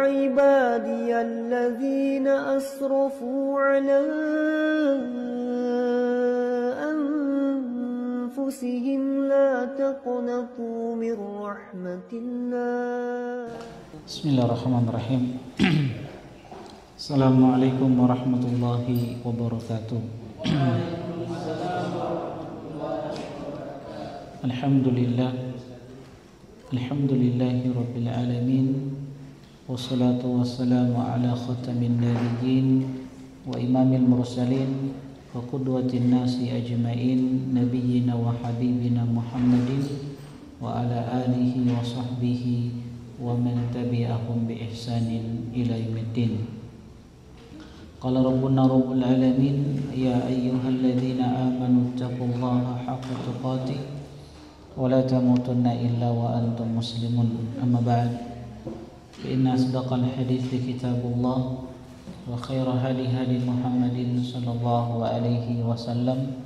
عبادي الذين أسرفوا على أنفسهم لا تقنطوا من رحمة الله. بسم الله الرحمن الرحيم. Assalamualaikum warahmatullahi wabarakatuh. Alhamdulillahi rabbil alamin. Wassalatu wassalamu ala khatamin nabiyyin wa imamil mursalin wa qudwatin nasi ajma'in, nabiyyina wa habibina Muhammadin wa ala alihi wa sahbihi wa man tabi'ahum bi ihsanin ila yaumiddin. Qala rabbuna rabbul alamin, ya ayyuhalladzina amanu taqullaha haqqa tuqatih wa la tamutunna illa wa antum muslimun. Amma ba'd, fa inna asdaqal hadithi kitabullah wa khaira hadi hadi Muhammadin sallallahu alaihi wasallam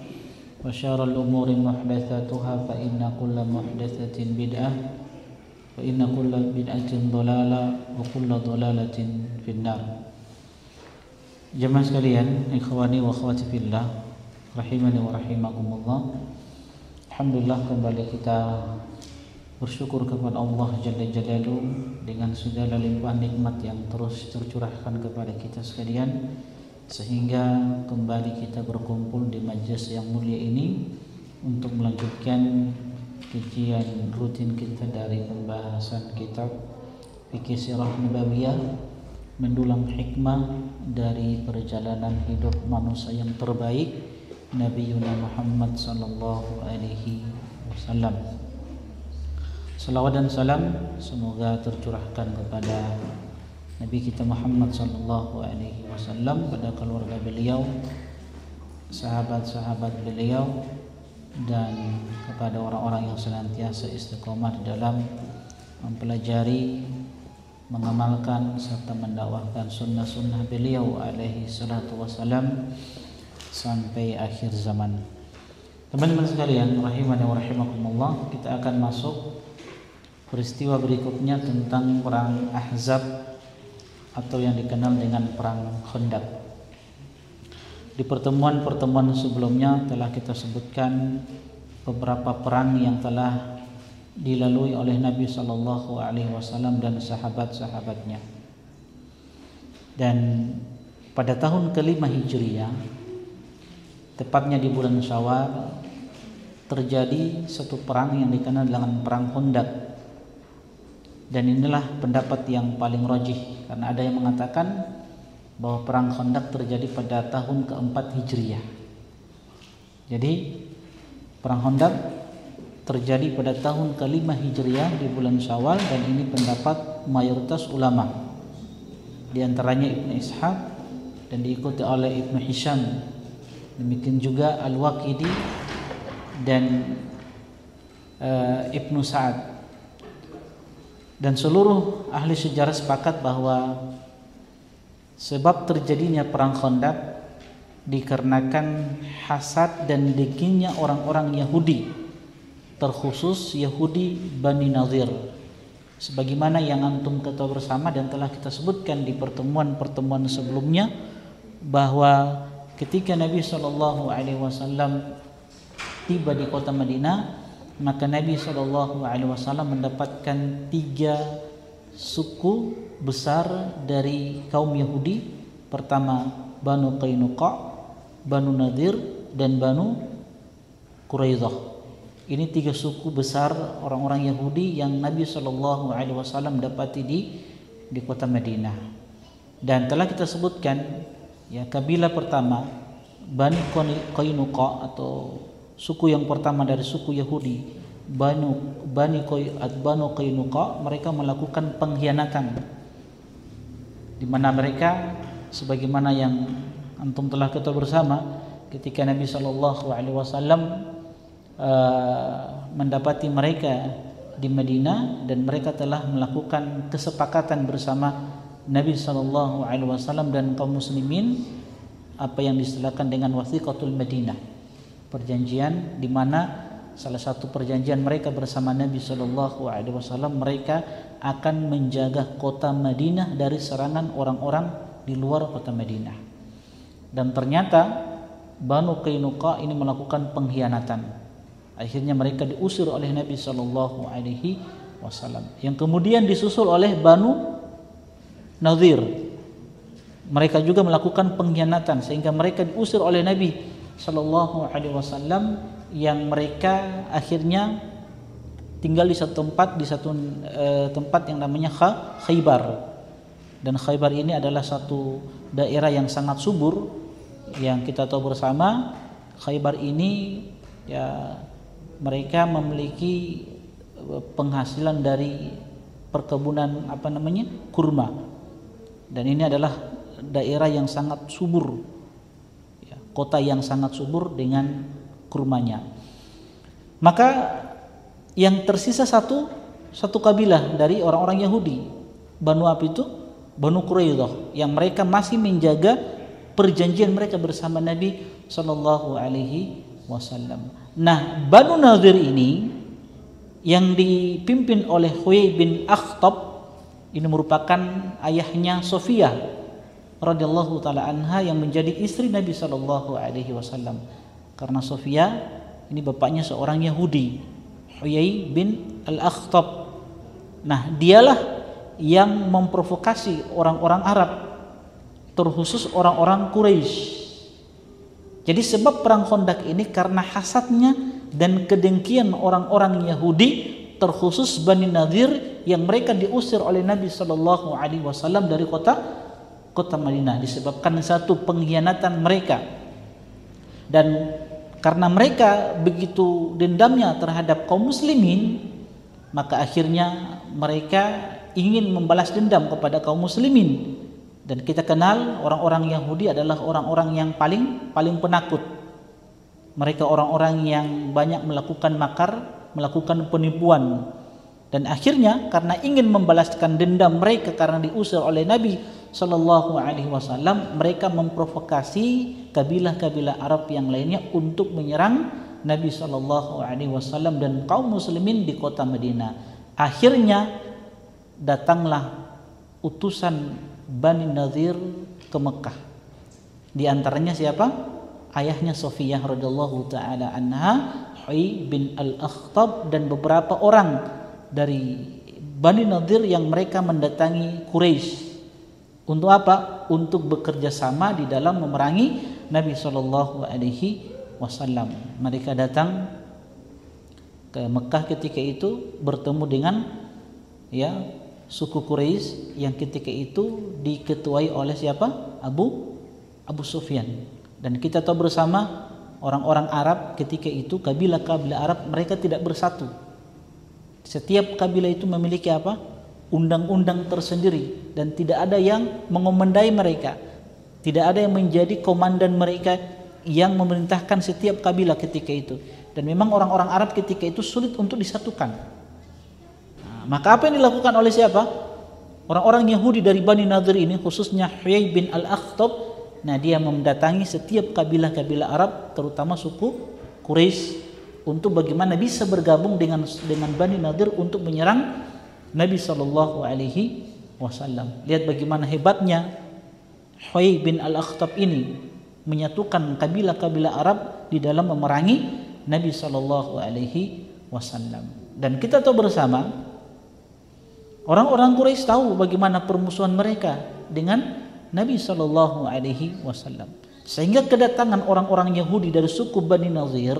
wa syarrul umuri muhdatsatuha fa inna kulla muhdatsatin bid'ah wa inna kulla bid'atin dhalalah wa kulla dhalalatin finnar. Jemaah sekalian, ikhwani wa akhwati fillah, rahimani wa rahimakumullah. Alhamdulillah, kembali kita bersyukur kepada Allah Jalla Jalaluhu dengan segala limpahan nikmat yang terus tercurahkan kepada kita sekalian, sehingga kembali kita berkumpul di majelis yang mulia ini untuk melanjutkan kajian rutin kita dari pembahasan kitab Fikih Sirah Nabawiyah, mendulang hikmah dari perjalanan hidup manusia yang terbaik, Nabi Muhammad sallallahu alaihi wasallam. Salawat dan salam semoga tercurahkan kepada Nabi kita Muhammad sallallahu alaihi wasallam, pada keluarga beliau, sahabat-sahabat beliau, dan kepada orang-orang yang senantiasa istiqomah dalam mempelajari, mengamalkan serta mendakwahkan sunnah-sunnah beliau alaihi salatu wassalam sampai akhir zaman. Teman-teman sekalian, rahimani wa rahimakumullah, kita akan masuk peristiwa berikutnya tentang perang Ahzab atau yang dikenal dengan perang Khandaq. Di pertemuan-pertemuan sebelumnya telah kita sebutkan beberapa perang yang telah dilalui oleh Nabi sallallahu alaihi wasallam dan sahabat-sahabatnya. Dan pada tahun ke-5 Hijriah, tepatnya di bulan Syawal, terjadi satu perang yang dikenal dengan perang Khandaq. Dan inilah pendapat yang paling rajih, karena ada yang mengatakan bahwa perang Khandaq terjadi pada tahun ke-4 Hijriah. Jadi perang Khandaq terjadi pada tahun ke-5 Hijriah di bulan Syawal, dan ini pendapat mayoritas ulama, di antaranya Ibnu Ishaq dan diikuti oleh Ibnu Hisham, demikian juga Al-Waqidi dan Ibnu Sa'ad. Dan seluruh ahli sejarah sepakat bahwa sebab terjadinya perang Khandaq dikarenakan hasad dan dengkinya orang-orang Yahudi, terkhusus Yahudi Bani Nadir, sebagaimana yang antum ketahui bersama dan telah kita sebutkan di pertemuan-pertemuan sebelumnya, bahwa ketika Nabi sallallahu alaihi wasallam tiba di kota Madinah, maka Nabi sallallahu alaihi wasallam mendapatkan 3 suku besar dari kaum Yahudi. Pertama Banu Qainuqa, Banu Nadir, dan Banu Quraidah. Ini 3 suku besar orang-orang Yahudi yang Nabi sallallahu alaihi wasallam dapati di kota Madinah. Dan telah kita sebutkan, ya, kabilah pertama Bani Qainuqa atau suku yang pertama dari suku Yahudi, Banu Qainuqa, mereka melakukan pengkhianatan, di mana mereka, sebagaimana yang antum telah ketahui bersama, ketika Nabi sallallahu alaihi wasallam mendapati mereka di Madinah, dan mereka telah melakukan kesepakatan bersama Nabi sallallahu alaihi wasallam dan kaum muslimin, apa yang distilahkan dengan Wathiqatul Madinah, perjanjian di mana salah satu perjanjian mereka bersama Nabi Shallallahu Alaihi Wasallam, mereka akan menjaga kota Madinah dari serangan orang-orang di luar kota Madinah. Dan ternyata Banu Qainuqa ini melakukan pengkhianatan. Akhirnya mereka diusir oleh Nabi Shallallahu Alaihi Wasallam, yang kemudian disusul oleh Banu Nadir. Mereka juga melakukan pengkhianatan sehingga mereka diusir oleh Nabi Shallallahu Alaihi Wasallam, yang mereka akhirnya tinggal di satu tempat yang namanya Khaybar. Dan Khaybar ini adalah satu daerah yang sangat subur, yang kita tahu bersama. Khaybar ini ya mereka memiliki penghasilan dari perkebunan kurma, dan ini adalah daerah yang sangat subur, ya, kota yang sangat subur dengan kurmanya. Maka yang tersisa satu kabilah dari orang-orang Yahudi, Banu apa itu? Banu Quraidah, yang mereka masih menjaga perjanjian mereka bersama Nabi Sallallahu Alaihi Wasallam. Nah, Banu Nadir ini yang dipimpin oleh Huyai bin Akhtab, ini merupakan ayahnya Sofia radhiyallahu taala anha, yang menjadi istri Nabi Sallallahu Alaihi Wasallam. Karena Sofia ini bapaknya seorang Yahudi, Huyai bin Al-Akhtab. Nah, dialah yang memprovokasi orang-orang Arab, terkhusus orang-orang Quraisy. Jadi sebab perang Khandaq ini karena hasadnya dan kedengkian orang-orang Yahudi, terkhusus Bani Nadir, yang mereka diusir oleh Nabi Shallallahu Alaihi Wasallam dari kota Madinah disebabkan satu pengkhianatan mereka. Dan karena mereka begitu dendamnya terhadap kaum muslimin, maka akhirnya mereka ingin membalas dendam kepada kaum muslimin. Dan kita kenal orang-orang Yahudi adalah orang-orang yang paling penakut. Mereka orang-orang yang banyak melakukan makar, melakukan penipuan. Dan akhirnya karena ingin membalaskan dendam mereka karena diusir oleh Nabi Sallallahu Alaihi Wasallam, mereka memprovokasi kabilah-kabilah Arab yang lainnya untuk menyerang Nabi Sallallahu Alaihi Wasallam dan kaum muslimin di kota Madinah. Akhirnya datanglah utusan Bani Nadir ke Mekah. Di antaranya siapa? Ayahnya Sofiyah radhiyallahu taala anha, Huyai bin Al-Akhtab, dan beberapa orang dari Bani Nadir yang mereka mendatangi Quraisy. Untuk apa? Untuk bekerja sama di dalam memerangi Nabi Shallallahu Alaihi Wasallam. Mereka datang ke Mekah ketika itu, bertemu dengan suku Quraisy yang ketika itu diketuai oleh siapa? Abu Sufyan. Dan kita tahu bersama orang-orang Arab ketika itu, kabilah-kabilah Arab, mereka tidak bersatu. Setiap kabilah itu memiliki apa? Undang-undang tersendiri, dan tidak ada yang mengomandai mereka. Tidak ada yang menjadi komandan mereka yang memerintahkan setiap kabilah ketika itu. Dan memang orang-orang Arab ketika itu sulit untuk disatukan. Maka apa yang dilakukan oleh siapa? Orang-orang Yahudi dari Bani Nadir ini, khususnya Huyai bin Al-Akhtab. Nah, dia mendatangi setiap kabilah-kabilah Arab, terutama suku Quraisy, untuk bagaimana bisa bergabung dengan Bani Nadir untuk menyerang Nabi Sallallahu Alaihi Wasallam. Lihat bagaimana hebatnya Huyai bin Al-Akhtab ini menyatukan kabilah-kabilah Arab di dalam memerangi Nabi Sallallahu Alaihi Wasallam. Dan kita tahu bersama, orang-orang Quraisy tahu bagaimana permusuhan mereka dengan Nabi Shallallahu Alaihi Wasallam, sehingga kedatangan orang-orang Yahudi dari suku Bani Nadir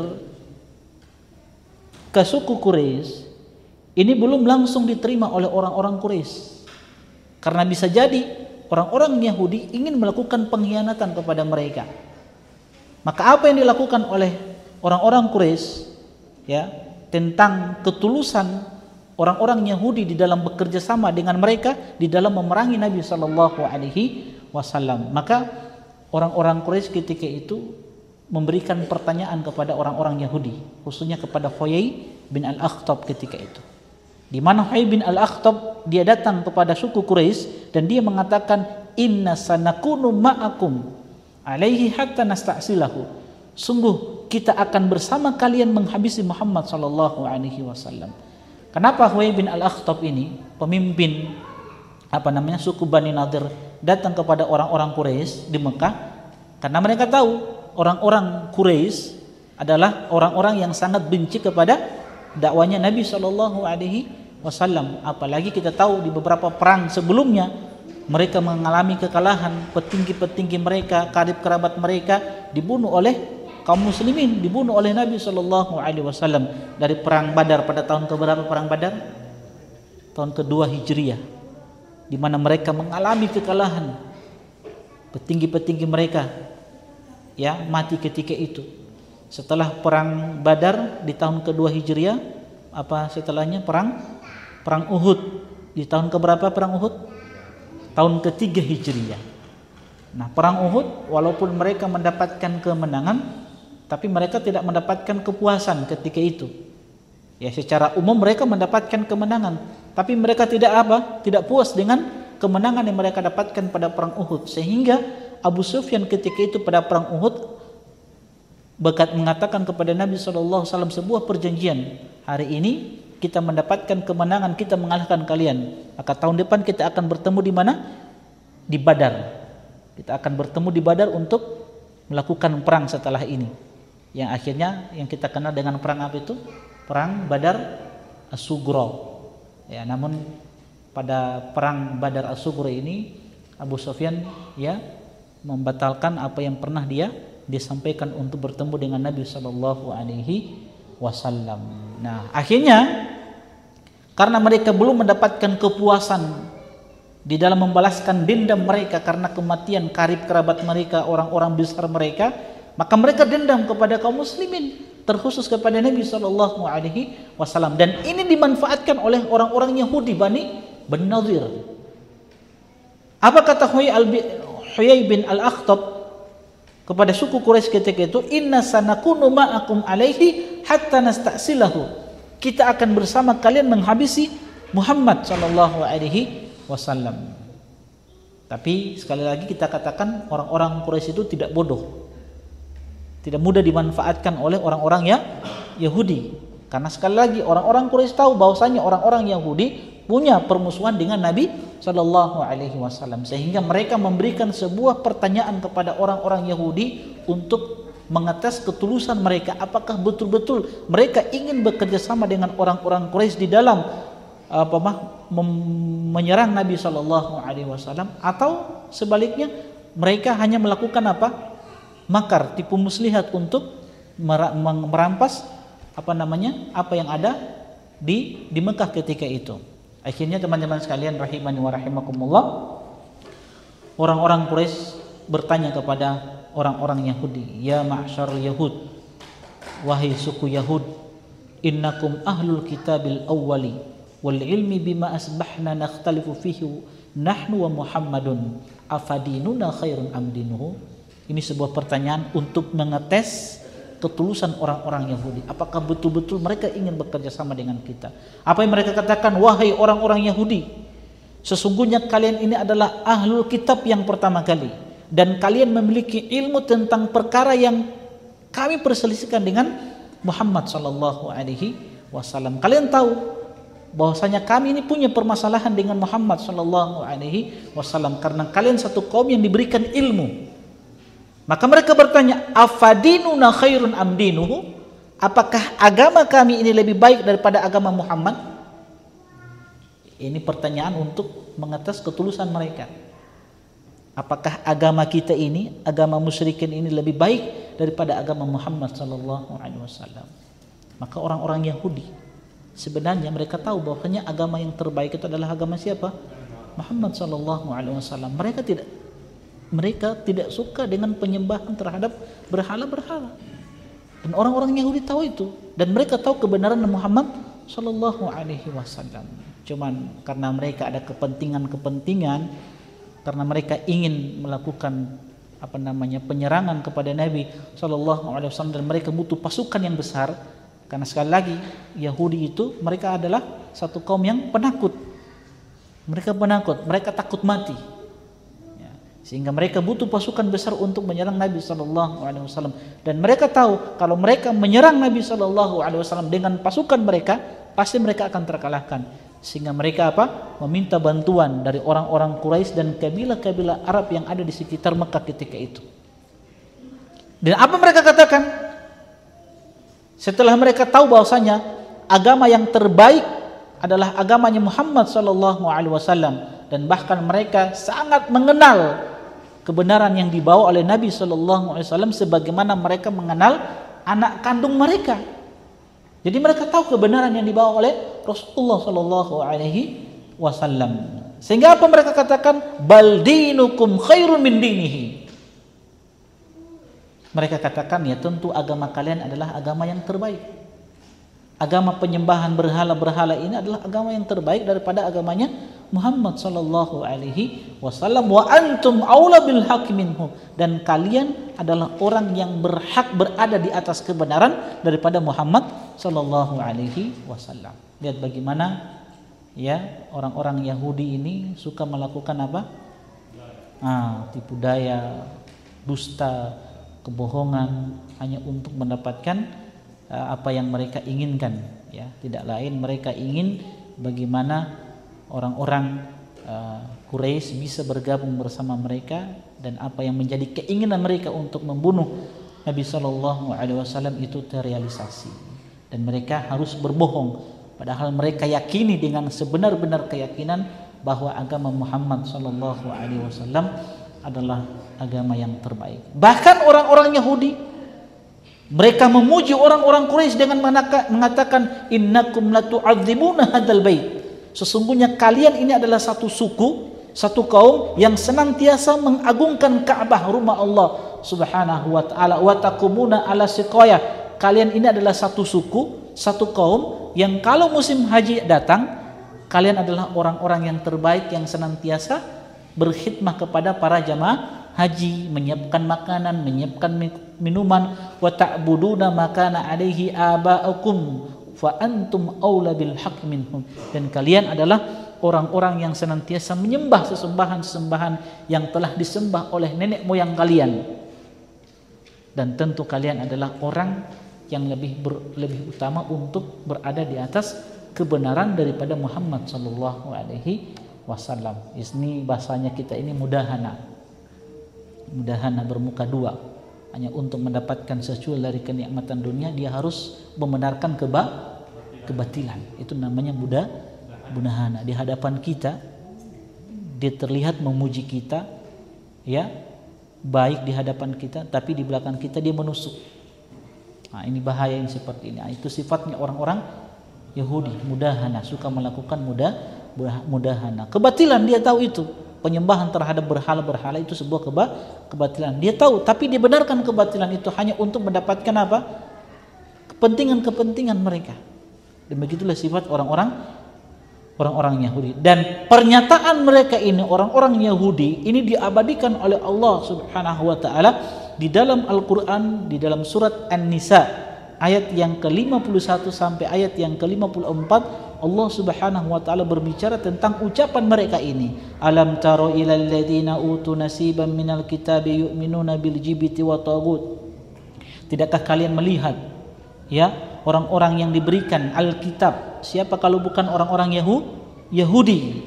ke suku Quraisy ini belum langsung diterima oleh orang-orang Quraisy, karena bisa jadi orang-orang Yahudi ingin melakukan pengkhianatan kepada mereka. Maka apa yang dilakukan oleh orang-orang Quraisy tentang ketulusan orang-orang Yahudi di dalam bekerja sama dengan mereka di dalam memerangi Nabi Sallallahu Alaihi Wasallam. Maka orang-orang Quraisy ketika itu memberikan pertanyaan kepada orang-orang Yahudi, khususnya kepada Huyai bin Al-Akhtab ketika itu. Di mana Huyai bin Al-Akhtab dia datang kepada suku Quraisy dan dia mengatakan, inna sanakunu ma'akum alaihi hatta nasta'silahu. Sungguh kita akan bersama kalian menghabisi Muhammad sallallahu alaihi wasallam. Kenapa Huyai bin Al-Akhtab ini, pemimpin suku Bani Nadir, datang kepada orang-orang Quraisy di Mekah? Karena mereka tahu orang-orang Quraisy adalah orang-orang yang sangat benci kepada dakwanya Nabi sallallahu alaihi wasallam. Apalagi kita tahu di beberapa perang sebelumnya mereka mengalami kekalahan, petinggi-petinggi mereka, karib kerabat mereka dibunuh oleh kaum muslimin, dibunuh oleh Nabi sallallahu alaihi wasallam dari perang Badar. Pada tahun keberapa perang Badar? Tahun kedua Hijriah, di mana mereka mengalami kekalahan. Petinggi-petinggi mereka ya mati ketika itu. Setelah perang Badar di tahun kedua Hijriah, setelahnya perang Uhud. Di tahun keberapa perang Uhud? Tahun ketiga Hijriah. Nah, perang Uhud walaupun mereka mendapatkan kemenangan, tapi mereka tidak mendapatkan kepuasan ketika itu. Ya, secara umum mereka mendapatkan kemenangan, tapi mereka tidak puas dengan kemenangan yang mereka dapatkan pada perang Uhud. Sehingga Abu Sufyan ketika itu pada perang Uhud mengatakan kepada Nabi SAW sebuah perjanjian, hari ini kita mendapatkan kemenangan, kita mengalahkan kalian, maka tahun depan kita akan bertemu di mana? Di Badar. Kita akan bertemu di Badar untuk melakukan perang setelah ini. Yang akhirnya yang kita kenal dengan perang apa itu? Perang Badar As-Sughra. Ya, namun pada perang Badar As-Sughra ini Abu Sufyan ya membatalkan apa yang pernah dia sampaikan untuk bertemu dengan Nabi sallallahu alaihi wasallam. Nah, akhirnya karena mereka belum mendapatkan kepuasan di dalam membalaskan dendam mereka karena kematian karib kerabat mereka, orang-orang besar mereka, maka mereka dendam kepada kaum muslimin, terkhusus kepada Nabi sallallahu alaihi wasallam, dan ini dimanfaatkan oleh orang-orang Yahudi Bani Nadir. Apa kata Huyai bin Al-Akhtab kepada suku Quraisy ketika itu? Inna sanakunu ma'akum alaihi hatta nasta'silahu. Kita akan bersama kalian menghabisi Muhammad sallallahu alaihi wasallam. Tapi sekali lagi kita katakan orang-orang Quraisy itu tidak bodoh, tidak mudah dimanfaatkan oleh orang-orang Yahudi. Karena sekali lagi orang-orang Quraisy tahu bahwasanya orang-orang Yahudi punya permusuhan dengan Nabi sallallahu alaihi wasallam, sehingga mereka memberikan sebuah pertanyaan kepada orang-orang Yahudi untuk mengetes ketulusan mereka, apakah betul-betul mereka ingin bekerja sama dengan orang-orang Quraisy di dalam menyerang Nabi sallallahu alaihi wasallam, atau sebaliknya mereka hanya melakukan makar, tipu muslihat untuk merampas apa yang ada di Mekah ketika itu. Akhirnya teman-teman sekalian rahimani wa rahimakumullah, orang-orang Quraisy bertanya kepada orang-orang Yahudi, ya ma'syar Yahud, wahai suku Yahud, innakum ahlul kitabil awwali wal ilmi bima asbahna nakhtalifu fihi nahnu wa Muhammadun afadinuna khairun amdinuhu. Ini sebuah pertanyaan untuk mengetes ketulusan orang-orang Yahudi. Apakah betul-betul mereka ingin bekerja sama dengan kita? Apa yang mereka katakan? Wahai orang-orang Yahudi, sesungguhnya kalian ini adalah ahlul kitab yang pertama kali, dan kalian memiliki ilmu tentang perkara yang kami perselisihkan dengan Muhammad sallallahu alaihi wasallam. Kalian tahu bahwasanya kami ini punya permasalahan dengan Muhammad sallallahu alaihi wasallam karena kalian satu kaum yang diberikan ilmu. Maka mereka bertanya, afadinuna khairun amdinuhu? Apakah agama kami ini lebih baik daripada agama Muhammad? Ini pertanyaan untuk mengetes ketulusan mereka. Apakah agama kita ini, agama musyrikin ini lebih baik daripada agama Muhammad sallallahu alaihi wasallam? Maka orang-orang Yahudi sebenarnya mereka tahu bahwasanya agama yang terbaik itu adalah agama siapa? Muhammad sallallahu alaihi wasallam. Mereka tidak suka dengan penyembahan terhadap berhala-berhala. Dan orang-orang Yahudi tahu itu, dan mereka tahu kebenaran Muhammad sallallahu alaihi wasallam. Cuman karena mereka ada kepentingan-kepentingan, karena mereka ingin melakukan penyerangan kepada Nabi sallallahu alaihi wasallam, dan mereka butuh pasukan yang besar. Karena sekali lagi Yahudi itu mereka adalah satu kaum yang penakut. Mereka takut mati. Sehingga mereka butuh pasukan besar untuk menyerang Nabi sallallahu alaihi wasallam, dan mereka tahu kalau mereka menyerang Nabi sallallahu alaihi wasallam dengan pasukan mereka, pasti mereka akan terkalahkan. Sehingga mereka meminta bantuan dari orang-orang Quraisy dan kabilah-kabilah Arab yang ada di sekitar Mekah ketika itu. Dan apa mereka katakan? Setelah mereka tahu bahwasanya agama yang terbaik adalah agamanya Muhammad sallallahu alaihi wasallam, dan bahkan mereka sangat mengenal kebenaran yang dibawa oleh Nabi sallallahu alaihi wasallam sebagaimana mereka mengenal anak kandung mereka. Jadi mereka tahu kebenaran yang dibawa oleh Rasulullah sallallahu alaihi wasallam. Sehingga apa mereka katakan? Bal dinukum khairun min dinihi. Mereka katakan, ya tentu agama kalian adalah agama yang terbaik. Agama penyembahan berhala-berhala ini adalah agama yang terbaik daripada agamanya Muhammad sallallahu alaihi wasallam. Wa antum aula bil haqqi minhum, dan kalian adalah orang yang berhak berada di atas kebenaran daripada Muhammad sallallahu alaihi wasallam. Lihat bagaimana ya orang-orang Yahudi ini suka melakukan apa? Tipu daya, dusta, kebohongan hanya untuk mendapatkan apa yang mereka inginkan, ya. Tidak lain mereka ingin bagaimana orang-orang Quraisy bisa bergabung bersama mereka, dan apa yang menjadi keinginan mereka untuk membunuh Nabi sallallahu alaihi wasallam itu terrealisasi, dan mereka harus berbohong padahal mereka yakini dengan sebenar-benar keyakinan bahwa agama Muhammad sallallahu alaihi wasallam adalah agama yang terbaik. Bahkan orang-orang Yahudi mereka memuji orang-orang Quraisy dengan mengatakan innakum latu'adzibuna hadzal bait. Sesungguhnya kalian ini adalah satu suku, satu kaum yang senantiasa mengagungkan Ka'bah, rumah Allah Subhanahu wa taala, wa taqumuna ala siqaya. Kalian ini adalah satu suku, satu kaum yang kalau musim haji datang, kalian adalah orang-orang yang terbaik yang senantiasa berkhidmah kepada para jamaah haji, menyiapkan makanan, menyiapkan minuman. Wa ta'buduna ma kana alaihi aba'ukum fa antum aula bil haqq minhum, dan kalian adalah orang-orang yang senantiasa menyembah sesembahan-sesembahan yang telah disembah oleh nenek moyang kalian, dan tentu kalian adalah orang yang lebih utama untuk berada di atas kebenaran daripada Muhammad sallallahu alaihi wasallam. Ini bahasanya kita ini mudahana bermuka dua, hanya untuk mendapatkan sesuatu dari kenikmatan dunia dia harus membenarkan kebatilan. Itu namanya mudahana. Di hadapan kita dia terlihat memuji kita, ya, baik di hadapan kita, tapi di belakang kita dia menusuk. Ini bahaya yang seperti ini. Itu sifatnya orang-orang Yahudi, mudahana, suka melakukan mudahana. Kebatilan dia tahu itu. Penyembahan terhadap berhala-berhala itu sebuah kebatilan. Dia tahu, tapi dia benarkan kebatilan itu hanya untuk mendapatkan apa? Kepentingan mereka. Dan begitulah sifat orang-orang Yahudi. Dan pernyataan mereka ini, orang-orang Yahudi ini diabadikan oleh Allah Subhanahu wa taala di dalam Al-Qur'an, di dalam surat An-Nisa ayat yang ke-51 sampai ayat yang ke-54. Allah Subhanahu wa taala berbicara tentang ucapan mereka ini. Alam taro ilal ladzina utu nasiban minal kitabi yu'minuna bil jibti wa tagut. Tidakkah kalian melihat, ya, orang-orang yang diberikan Alkitab? Siapa kalau bukan orang-orang Yahudi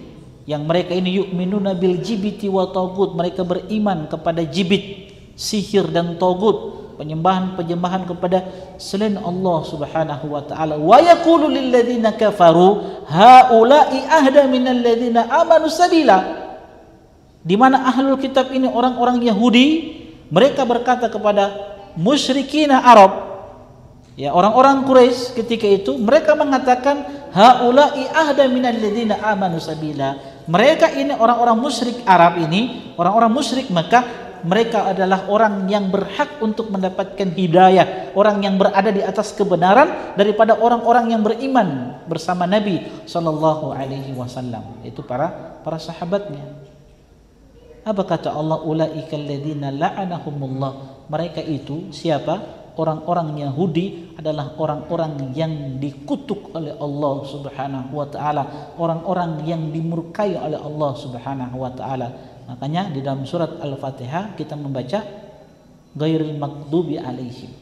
yang mereka ini yu'minuna bil jibti wa tagut, mereka beriman kepada jibit, sihir dan tagut, penyembahan kepada selain Allah Subhanahu wa taala. Wa yaqulu lil ladzina kafaru haula'i ahda minal ladzina amanu sabila. Di mana ahlul kitab ini orang-orang Yahudi, mereka berkata kepada musyrikina Arab, ya, orang-orang Quraisy ketika itu, mereka mengatakan haula'i ahda minal ladzina amanu sabila. Mereka ini orang-orang musyrik Arab ini, orang-orang musyrik Mekah, mereka adalah orang yang berhak untuk mendapatkan hidayah, orang yang berada di atas kebenaran daripada orang-orang yang beriman bersama Nabi sallallahu alaihi wasallam, itu para sahabatnya. Apa kata Allah? Ulaikal ladzina la'anahumullah. Mereka itu siapa? Orang-orang Yahudi adalah orang-orang yang dikutuk oleh Allah Subhanahu wa taala, orang-orang yang dimurkai oleh Allah Subhanahu wa taala. Makanya di dalam surat Al-Fatihah kita membaca ghairil maghdubi alaihim.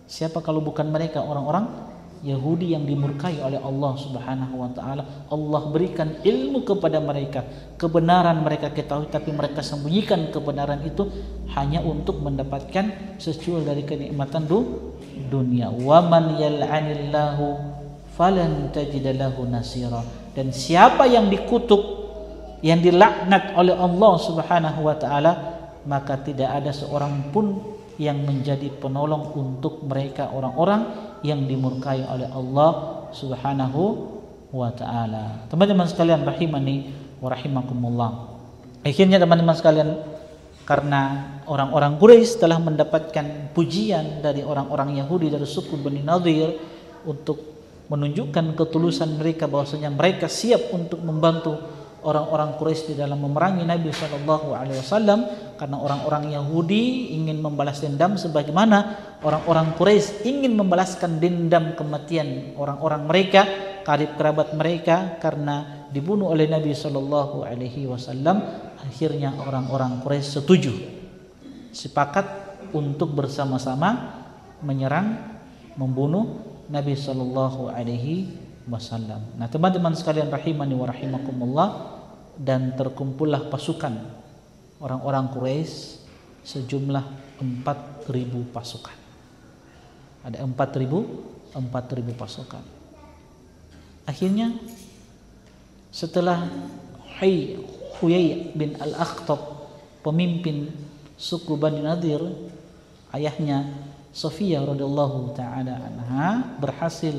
Siapa kalau bukan mereka? Orang-orang Yahudi yang dimurkai oleh Allah Subhanahu wa taala. Allah berikan ilmu kepada mereka, kebenaran mereka ketahui, tapi mereka sembunyikan kebenaran itu hanya untuk mendapatkan secuil dari kenikmatan dunia. Wa man yal'anillahu falan tajida lahu nasira. Dan siapa yang dikutuk, yang dilaknat oleh Allah Subhanahu wa taala, maka tidak ada seorang pun yang menjadi penolong untuk mereka orang-orang yang dimurkai oleh Allah Subhanahu wa taala. Teman-teman sekalian rahimani wa rahimakumullah. Akhirnya teman-teman sekalian, karena orang-orang Quraisy telah mendapatkan pujian dari orang-orang Yahudi dari suku Bani Nadir untuk menunjukkan ketulusan mereka, bahwasanya mereka siap untuk membantu orang-orang Quraisy di dalam memerangi Nabi SAW, karena orang-orang Yahudi ingin membalas dendam sebagaimana orang-orang Quraisy ingin membalaskan dendam kematian orang-orang mereka, karib kerabat mereka, karena dibunuh oleh Nabi SAW. Akhirnya orang-orang Quraisy setuju, sepakat untuk bersama-sama menyerang, membunuh Nabi SAW. Nah teman-teman sekalian rahimani wa rahimakumullah, dan terkumpullah pasukan orang-orang Quraisy sejumlah 4.000 pasukan. Ada 4.000 pasukan. Akhirnya setelah Huyai bin Al-Akhtab, pemimpin suku Bani Nadir, ayahnya Sofia radhiyallahu taala anha, berhasil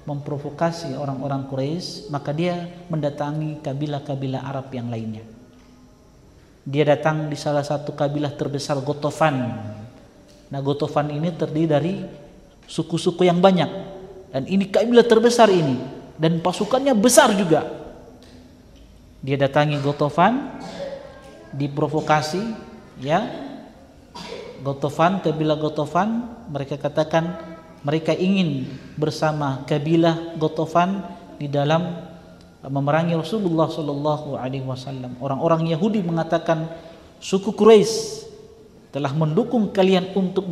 memprovokasi orang-orang Quraisy, maka dia mendatangi kabilah-kabilah Arab yang lainnya. Dia datang di salah satu kabilah terbesar, Ghatafan. Nah, Ghatafan ini terdiri dari suku-suku yang banyak, dan ini kabilah terbesar ini, dan pasukannya besar juga. Dia datangi Ghatafan, diprovokasi, ya. Ghatafan, kabilah Ghatafan, mereka katakan mereka ingin bersama kabilah Ghatafan di dalam memerangi Rasulullah SAW. Orang-orang Yahudi mengatakan suku Quraisy telah mendukung kalian untuk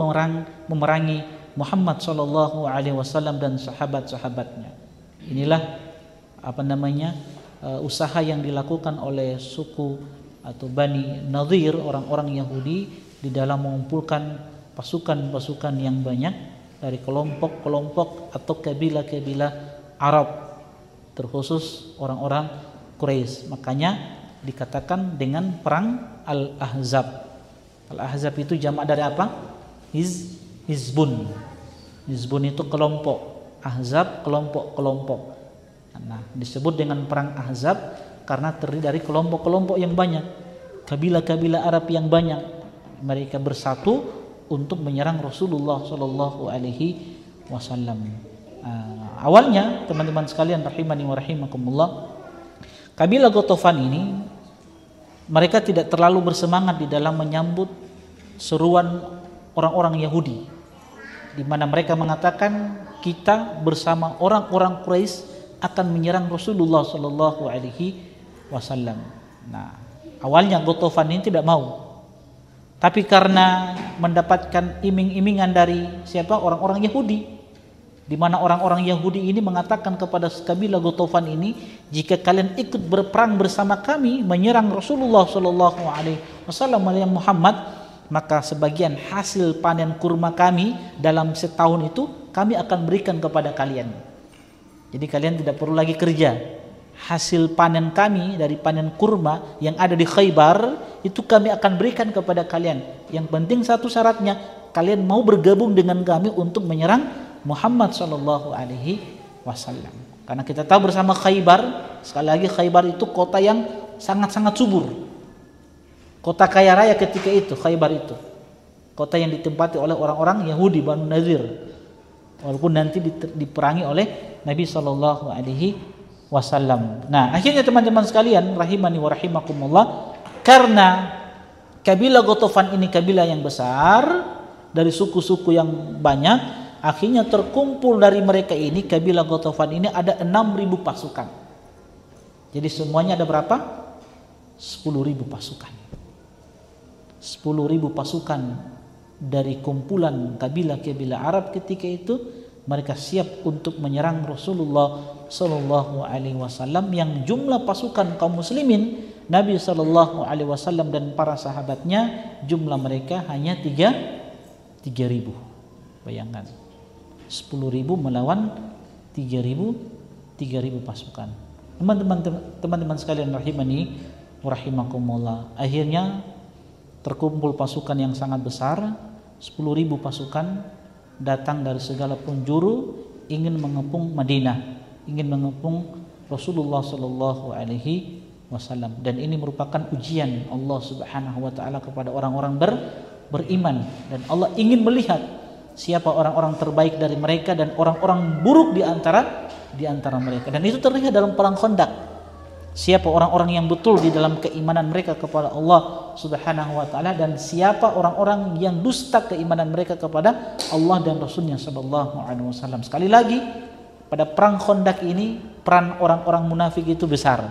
memerangi Muhammad SAW dan sahabat-sahabatnya. Inilah usaha yang dilakukan oleh suku atau Bani Nadir, orang-orang Yahudi, di dalam mengumpulkan pasukan-pasukan yang banyak dari kelompok-kelompok atau kabilah-kabilah Arab, terkhusus orang-orang Quraisy. Makanya dikatakan dengan perang Al-Ahzab. Al-Ahzab itu jamak dari apa? Hizbun. Hizbun itu kelompok, Ahzab kelompok-kelompok. Nah, disebut dengan perang Ahzab karena terdiri dari kelompok-kelompok yang banyak, kabilah-kabilah Arab yang banyak. Mereka bersatu untuk menyerang Rasulullah SAW. Awalnya teman-teman sekalian rahimani wa rahimakumullah, kabilah Ghatafan ini mereka tidak terlalu bersemangat di dalam menyambut seruan orang-orang Yahudi, di mana mereka mengatakan kita bersama orang-orang Quraisy akan menyerang Rasulullah SAW. Nah, awalnya Ghatafan ini tidak mau. Tapi karena mendapatkan iming-imingan dari siapa? Orang-orang Yahudi, di mana orang-orang Yahudi ini mengatakan kepada kabilah Ghatafan ini, jika kalian ikut berperang bersama kami menyerang Rasulullah SAW yang Muhammad, maka sebagian hasil panen kurma kami dalam setahun itu kami akan berikan kepada kalian. Jadi kalian tidak perlu lagi kerja. Hasil panen kami dari panen kurma yang ada di Khaybar itu kami akan berikan kepada kalian. Yang penting satu syaratnya, kalian mau bergabung dengan kami untuk menyerang Muhammad SAW. Karena kita tahu bersama Khaybar, sekali lagi Khaybar itu kota yang sangat-sangat subur, kota kaya raya ketika itu. Khaybar itu kota yang ditempati oleh orang-orang Yahudi Banu Nadir, walaupun nanti diperangi oleh Nabi SAW. Nah, akhirnya teman-teman sekalian rahimani wa rahimakumullah, karena kabilah Ghatafan ini kabilah yang besar dari suku-suku yang banyak, akhirnya terkumpul dari mereka ini, kabilah Ghatafan ini ada 6.000 pasukan. Jadi semuanya ada berapa? 10.000 pasukan. 10.000 pasukan dari kumpulan kabilah-kabilah Arab ketika itu, mereka siap untuk menyerang Rasulullah sallallahu alaihi wasallam yang jumlah pasukan kaum muslimin Nabi sallallahu alaihi wasallam dan para sahabatnya jumlah mereka hanya 3.000. Bayangkan 10.000 melawan 3.000 pasukan. Teman-teman sekalian rahimani wa rahimakumullah, akhirnya terkumpul pasukan yang sangat besar, 10.000 pasukan datang dari segala penjuru ingin mengepung Madinah, ingin mengepung Rasulullah sallallahu alaihi wasallam. Dan ini merupakan ujian Allah Subhanahu wa taala kepada orang-orang beriman, dan Allah ingin melihat siapa orang-orang terbaik dari mereka dan orang-orang buruk di antara mereka. Dan itu terlihat dalam perang Khandaq. Siapa orang-orang yang betul di dalam keimanan mereka kepada Allah Subhanahu wa taala, dan siapa orang-orang yang dusta keimanan mereka kepada Allah dan Rasulnya sallallahu alaihi wasallam. Sekali lagi, pada perang Khandaq ini peran orang-orang munafik itu besar,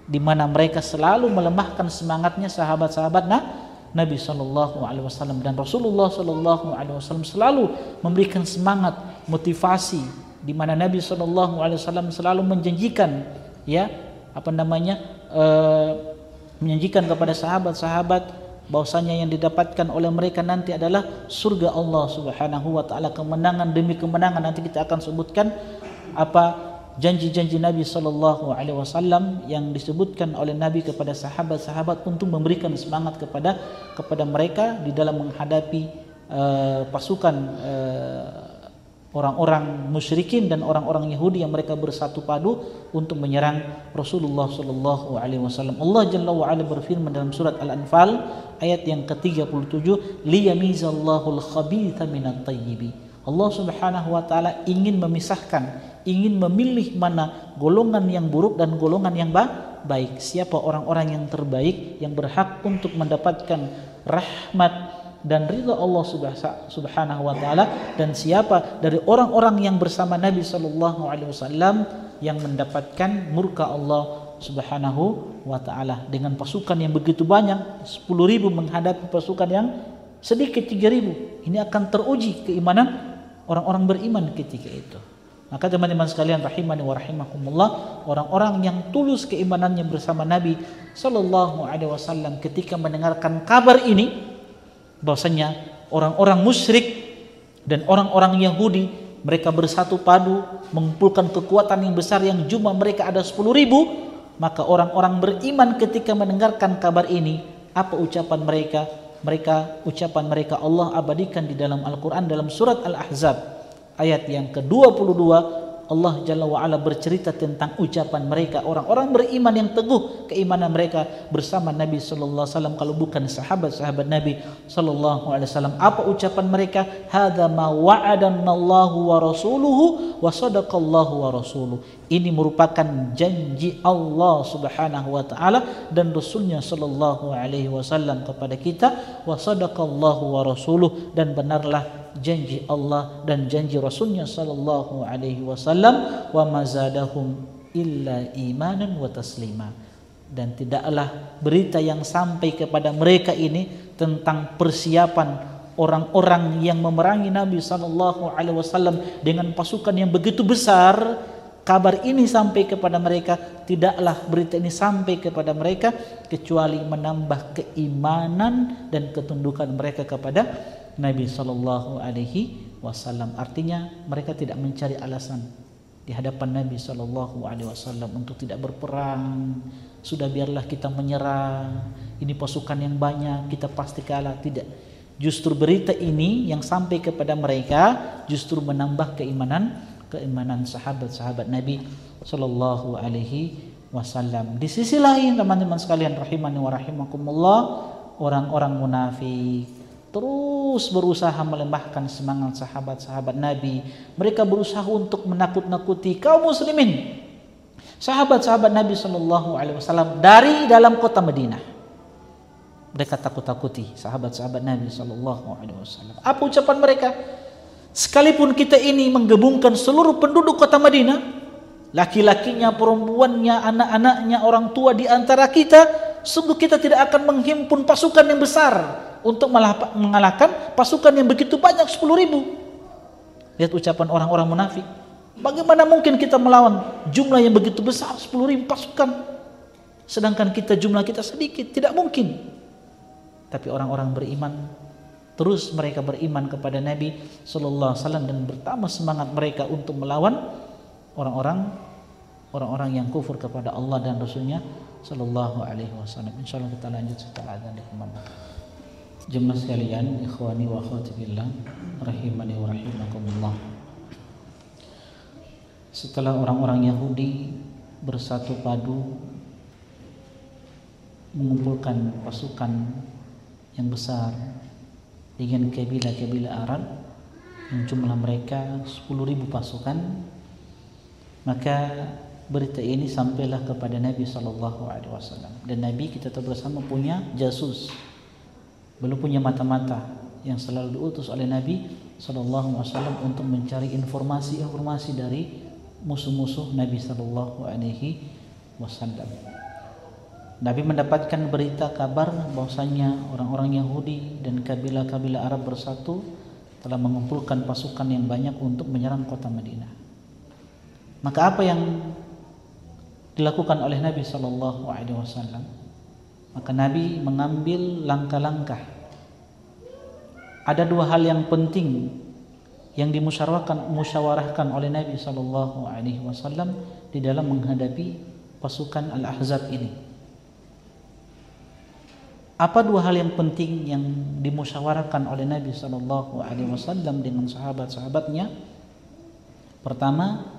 di mana mereka selalu melemahkan semangatnya sahabat-sahabat Nabi sallallahu alaihi wasallam, dan Rasulullah sallallahu alaihi wasallam selalu memberikan semangat, motivasi, di mana Nabi sallallahu alaihi wasallam selalu menjanjikan menjanjikan kepada sahabat-sahabat bahwasanya yang didapatkan oleh mereka nanti adalah surga Allah Subhanahu wa taala, kemenangan demi kemenangan. Nanti kita akan sebutkan apa janji-janji Nabi sallallahu alaihi wasallam yang disebutkan oleh Nabi kepada sahabat-sahabat untuk memberikan semangat kepada mereka di dalam menghadapi pasukan orang-orang musyrikin dan orang-orang Yahudi yang mereka bersatu padu untuk menyerang Rasulullah sallallahu alaihi wasallam. Allah Jalla wa Ala berfirman dalam surat Al-Anfal ayat yang ke-37, liyamizallahu al-khabitha minat thayyibi. Allah Subhanahu wa taala ingin memisahkan, ingin memilih mana golongan yang buruk dan golongan yang baik. Siapa orang-orang yang terbaik yang berhak untuk mendapatkan rahmat dan ridha Allah Subhanahu wa taala, dan siapa dari orang-orang yang bersama Nabi sallallahu alaihi wasallam yang mendapatkan murka Allah Subhanahu wa taala. Dengan pasukan yang begitu banyak, 10.000 menghadapi pasukan yang sedikit 3.000, ini akan teruji keimanan orang-orang beriman ketika itu. Maka teman-teman sekalian rahimani wa rahimakumullah, orang-orang yang tulus keimanannya bersama Nabi sallallahu alaihi wasallam ketika mendengarkan kabar ini bahwasanya orang-orang musyrik dan orang-orang Yahudi mereka bersatu padu mengumpulkan kekuatan yang besar yang jumlah mereka ada 10.000, maka orang-orang beriman ketika mendengarkan kabar ini, apa ucapan mereka? Ucapan mereka Allah abadikan di dalam Al-Quran dalam surat Al-Ahzab ayat yang ke-22. Allah Jalla wa Ala bercerita tentang ucapan mereka, orang-orang beriman yang teguh keimanan mereka bersama Nabi sallallahu alaihi wasallam, kalau bukan sahabat-sahabat Nabi sallallahu alaihi wasallam. Apa ucapan mereka? Hadza ma wa'adanallahu wa rasuluhu wa sadaqallahu wa rasuluhu. Ini merupakan janji Allah Subhanahu wa taala dan Rasulnya sallallahu alaihi wasallam kepada kita, wa sadaqallahu wa rasuluhu, dan benarlah janji Allah dan janji Rasulnya sallallahu alaihi wasallam, wa mazadahum illa imanan wa taslima. Dan tidaklah berita yang sampai kepada mereka ini tentang persiapan orang-orang yang memerangi Nabi sallallahu alaihi wasallam dengan pasukan yang begitu besar. Kabar ini sampai kepada mereka, tidaklah berita ini sampai kepada mereka kecuali menambah keimanan dan ketundukan mereka kepada Nabi sallallahu alaihi wasallam. Artinya mereka tidak mencari alasan di hadapan Nabi sallallahu alaihi wasallam untuk tidak berperang. Sudah biarlah kita menyerah. Ini pasukan yang banyak, kita pasti kalah. Tidak. Justru berita ini yang sampai kepada mereka justru menambah keimanan sahabat-sahabat Nabi sallallahu alaihi wasallam. Di sisi lain teman-teman sekalian rahimani wa rahimakumullah, orang-orang munafik terus berusaha melemahkan semangat sahabat-sahabat Nabi. Mereka berusaha untuk menakut-nakuti kaum muslimin, sahabat-sahabat Nabi sallallahu alaihi wasallam dari dalam kota Madinah. Mereka takut-takuti sahabat-sahabat Nabi sallallahu alaihi wasallam. Apa ucapan mereka? Sekalipun kita ini menggabungkan seluruh penduduk kota Madinah, laki-lakinya, perempuannya, anak-anaknya, orang tua di antara kita, sungguh kita tidak akan menghimpun pasukan yang besar untuk mengalahkan pasukan yang begitu banyak 10.000. Lihat ucapan orang-orang munafik. Bagaimana mungkin kita melawan jumlah yang begitu besar 10.000 pasukan, sedangkan jumlah kita sedikit? Tidak mungkin. Tapi orang-orang beriman, terus mereka beriman kepada Nabi sallallahu alaihi wasallam dan bertambah semangat mereka untuk melawan orang-orang yang kufur kepada Allah dan Rasulnya sallallahu alaihi wasallam. Insyaallah kita lanjut setelah azan dikumandangkan. Jemaah sekalian, ikhwani wa akhwati billah, rahimani wa rahimakumullah. Setelah orang-orang Yahudi bersatu padu mengumpulkan pasukan yang besar dengan kabilah-kabilah Arab yang jumlah mereka 10.000 pasukan, maka berita ini sampailah kepada Nabi SAW. Dan Nabi, kita tahu bersama, punya jasus, belum punya mata-mata yang selalu diutus oleh Nabi SAW untuk mencari informasi dari musuh-musuh Nabi SAW. Nabi mendapatkan berita kabar bahwasanya orang-orang Yahudi dan kabilah-kabilah Arab bersatu telah mengumpulkan pasukan yang banyak untuk menyerang kota Madinah. Maka apa yang dilakukan oleh Nabi SAW? Maka Nabi mengambil langkah-langkah. Ada dua hal yang penting yang dimusyawarahkan oleh Nabi SAW di dalam menghadapi pasukan Al-Ahzab ini. Apa dua hal yang penting yang dimusyawarahkan oleh Nabi SAW dengan sahabat-sahabatnya? Pertama,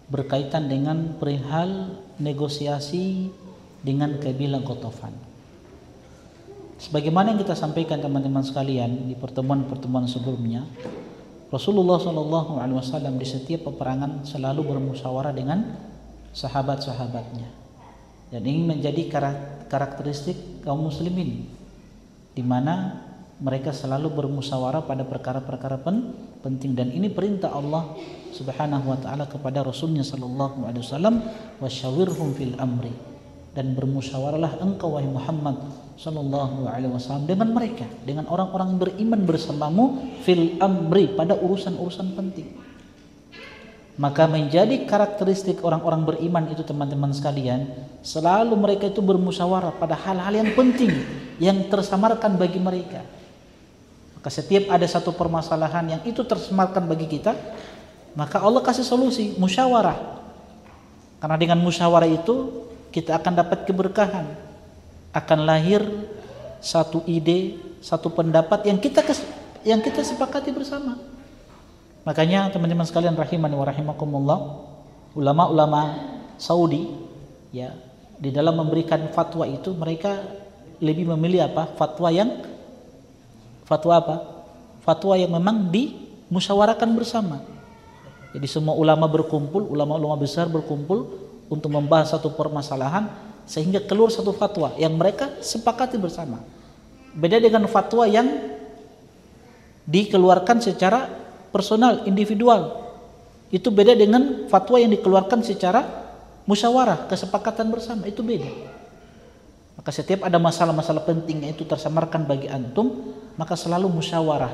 berkaitan dengan perihal negosiasi dengan kabilah Ghatafan. Sebagaimana yang kita sampaikan teman-teman sekalian di pertemuan-pertemuan sebelumnya, Rasulullah SAW di setiap peperangan selalu bermusyawarah dengan sahabat-sahabatnya dan ingin menjadi karakteristik kaum muslimin, di mana mereka selalu bermusyawarah pada perkara-perkara penting. Dan ini perintah Allah Subhanahu wa taala kepada Rasulnya sallallahu alaihi wasallam, wasyawirhum fil amri, dan bermusyawarahlah engkau wahai Muhammad sallallahu alaihi wasallam dengan mereka, dengan orang-orang beriman bersamamu, fil amri, pada urusan-urusan penting. Maka menjadi karakteristik orang-orang beriman itu teman-teman sekalian, selalu mereka itu bermusyawarah pada hal-hal yang penting yang tersamarkan bagi mereka. Maka setiap ada satu permasalahan yang itu tersamarkan bagi kita, maka Allah kasih solusi, musyawarah. Karena dengan musyawarah itu kita akan dapat keberkahan, akan lahir satu ide, satu pendapat yang kita sepakati bersama. Makanya teman-teman sekalian rahimani wa rahimakumullah, ulama-ulama Saudi ya, di dalam memberikan fatwa itu mereka lebih memilih apa? Fatwa yang memang dimusyawarahkan bersama. Jadi semua ulama berkumpul, ulama-ulama besar berkumpul untuk membahas satu permasalahan sehingga keluar satu fatwa yang mereka sepakati bersama. Beda dengan fatwa yang dikeluarkan secara personal, individual. Itu beda dengan fatwa yang dikeluarkan secara musyawarah, kesepakatan bersama, itu beda. Maka setiap ada masalah-masalah penting yang itu tersamarkan bagi antum, maka selalu musyawarah.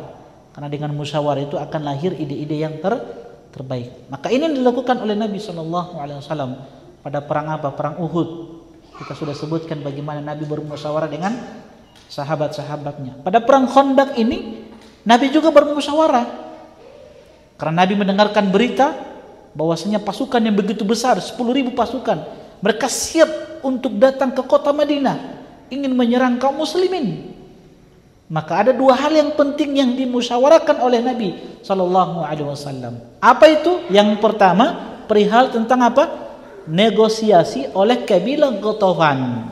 Karena dengan musyawarah itu akan lahir ide-ide yang terbaik. Maka ini yang dilakukan oleh Nabi SAW pada perang apa? Perang Uhud. Kita sudah sebutkan bagaimana Nabi bermusyawarah dengan sahabat-sahabatnya. Pada perang Khandaq ini Nabi juga bermusyawarah. Karena Nabi mendengarkan berita bahwasanya pasukan yang begitu besar, 10.000 pasukan, mereka siap untuk datang ke kota Madinah, ingin menyerang kaum muslimin. Maka ada dua hal yang penting yang dimusyawarahkan oleh Nabi SAW. Apa itu? Yang pertama, perihal tentang apa? Negosiasi oleh kabilah Ghatafan.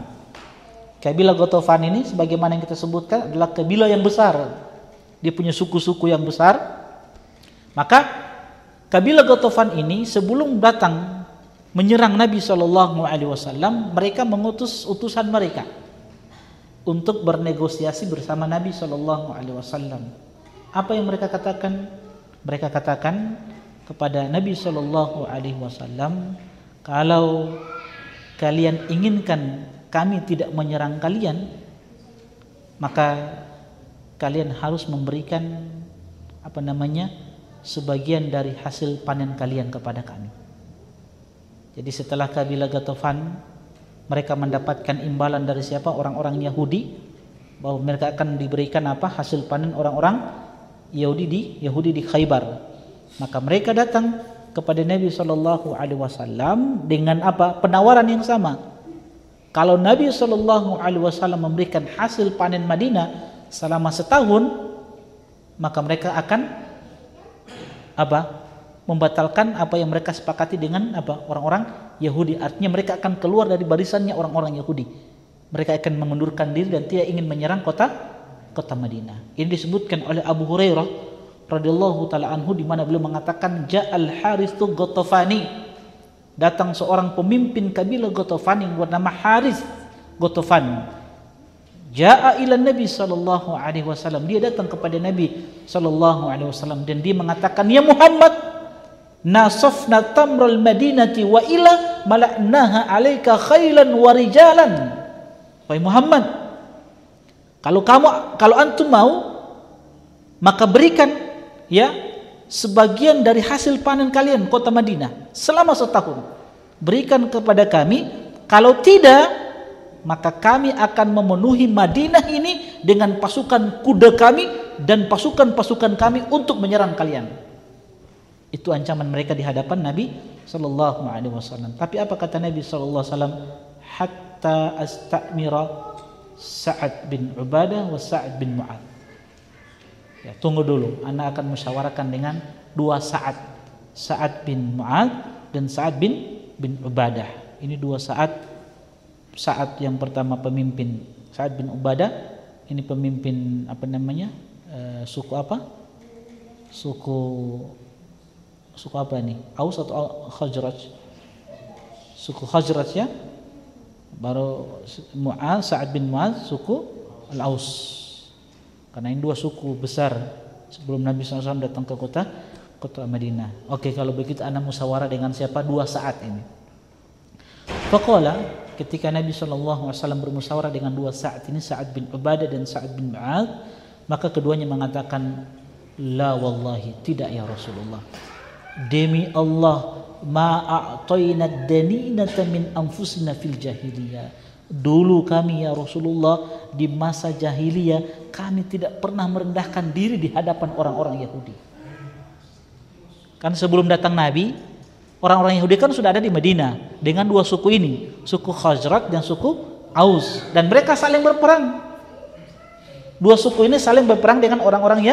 Kabilah Ghatafan ini sebagaimana yang kita sebutkan adalah kabilah yang besar. Dia punya suku-suku yang besar. Maka kabilah Ghatafan ini sebelum datang menyerang Nabi SAW, mereka mengutus utusan mereka untuk bernegosiasi bersama Nabi SAW. Apa yang mereka katakan? Mereka katakan kepada Nabi SAW, kalau kalian inginkan kami tidak menyerang kalian, maka kalian harus memberikan sebagian dari hasil panen kalian kepada kami. Jadi setelah kabilah Ghatafan mereka mendapatkan imbalan dari siapa? Orang-orang Yahudi, bahwa mereka akan diberikan hasil panen orang-orang Yahudi di Khaybar. Maka mereka datang kepada Nabi SAW dengan penawaran yang sama. Kalau Nabi SAW memberikan hasil panen Madinah selama setahun, maka mereka akan membatalkan apa yang mereka sepakati dengan orang-orang Yahudi. Artinya mereka akan keluar dari barisannya orang-orang Yahudi. Mereka akan mengundurkan diri dan tidak ingin menyerang kota Madinah. Ini disebutkan oleh Abu Hurairah radhiyallahu taala anhu, di mana beliau mengatakan Ja'al Harits Ghatafani, datang seorang pemimpin kabilah Ghatafan yang bernama Harits Ghatafan. Ja'a ila Nabi sallallahu alaihi wasallam, dia datang kepada Nabi sallallahu alaihi wasallam dan dia mengatakan, "Ya Muhammad, nasafna tamral madinati wa ila mala'naha 'alaika khailan wa rijalan." Wahai Muhammad, kalau antum mau, maka berikan sebagian dari hasil panen kalian kota Madinah selama setahun. Berikan kepada kami. Kalau tidak, maka kami akan memenuhi Madinah ini dengan pasukan kuda kami dan pasukan-pasukan kami untuk menyerang kalian. Itu ancaman mereka di hadapan Nabi sallallahu alaihi wasallam. Tapi apa kata Nabi sallallahu alaihi wasallam? Hatta astamira Sa'ad bin Ubadah wa Sa'ad bin Mu'ad. Ya, tunggu dulu, ana akan musyawarahkan dengan dua Sa'ad bin Mu'ad dan Sa'ad bin Ubadah. Ini dua Sa'ad yang pertama pemimpin, Sa'ad bin Ubadah ini pemimpin suku apa? Suku apa nih? Aus atau Khazraj? Suku Khazraj ya. Baru Sa'ad bin Mu'adz suku Al-Aus. Karena ini dua suku besar sebelum Nabi SAW datang ke kota Madinah. Oke, kalau begitu ana musyawarah dengan siapa? Dua Sa'ad ini. Faqala, ketika Nabi SAW bermusyawarah dengan dua Sa'ad ini, Sa'ad bin Ubadah dan Sa'ad bin Mu'adz, maka keduanya mengatakan, la wallahi, tidak ya Rasulullah. Demi Allah, ma'a'tayna daninata min anfusina fil jahiliyah. Dulu kami ya Rasulullah di masa jahiliyah, kami tidak pernah merendahkan diri di hadapan orang-orang Yahudi. Kan sebelum datang Nabi, orang-orang Yahudi kan sudah ada di Madinah dengan dua suku ini, suku Khazraj dan suku Aus, dan mereka saling berperang. Dua suku ini saling berperang dengan orang-orang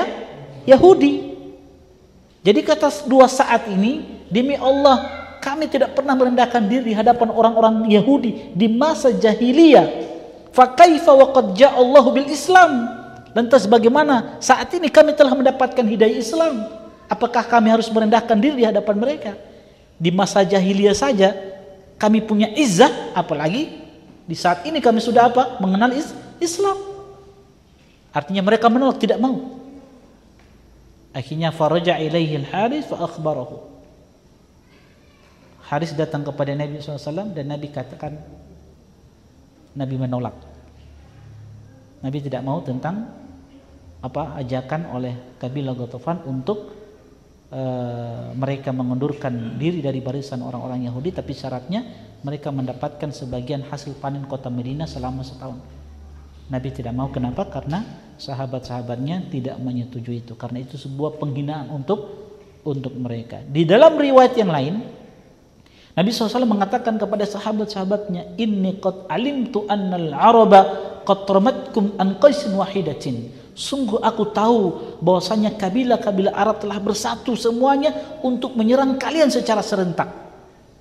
Yahudi. Jadi kata dua Sa'ad ini, demi Allah kami tidak pernah merendahkan diri di hadapan orang-orang Yahudi di masa jahiliyah. Fa kaifa wa qad ja'a Allahu bil Islam? Lantas bagaimana saat ini kami telah mendapatkan hidayah Islam? Apakah kami harus merendahkan diri di hadapan mereka? Di masa jahiliyah saja kami punya izzah, apalagi di saat ini kami sudah mengenal Islam. Artinya mereka menolak, tidak mau. Akhirnya faraja ilaihi al-Harits fa akhbarahu. Harits datang kepada Nabi SAW dan Nabi katakan, Nabi menolak. Nabi tidak mau tentang ajakan oleh kabilah Ghatafan untuk mereka mengundurkan diri dari barisan orang-orang Yahudi, tapi syaratnya mereka mendapatkan sebagian hasil panen kota Madinah selama setahun. Nabi tidak mau. Kenapa? Karena sahabat-sahabatnya tidak menyetujui itu. Karena itu sebuah penghinaan untuk mereka. Di dalam riwayat yang lain, Nabi SAW mengatakan kepada sahabat-sahabatnya, Inni qad alimtu annal araba qad ramatkum an qaisin wahidatin. Sungguh aku tahu bahwasanya kabilah-kabilah Arab telah bersatu semuanya untuk menyerang kalian secara serentak.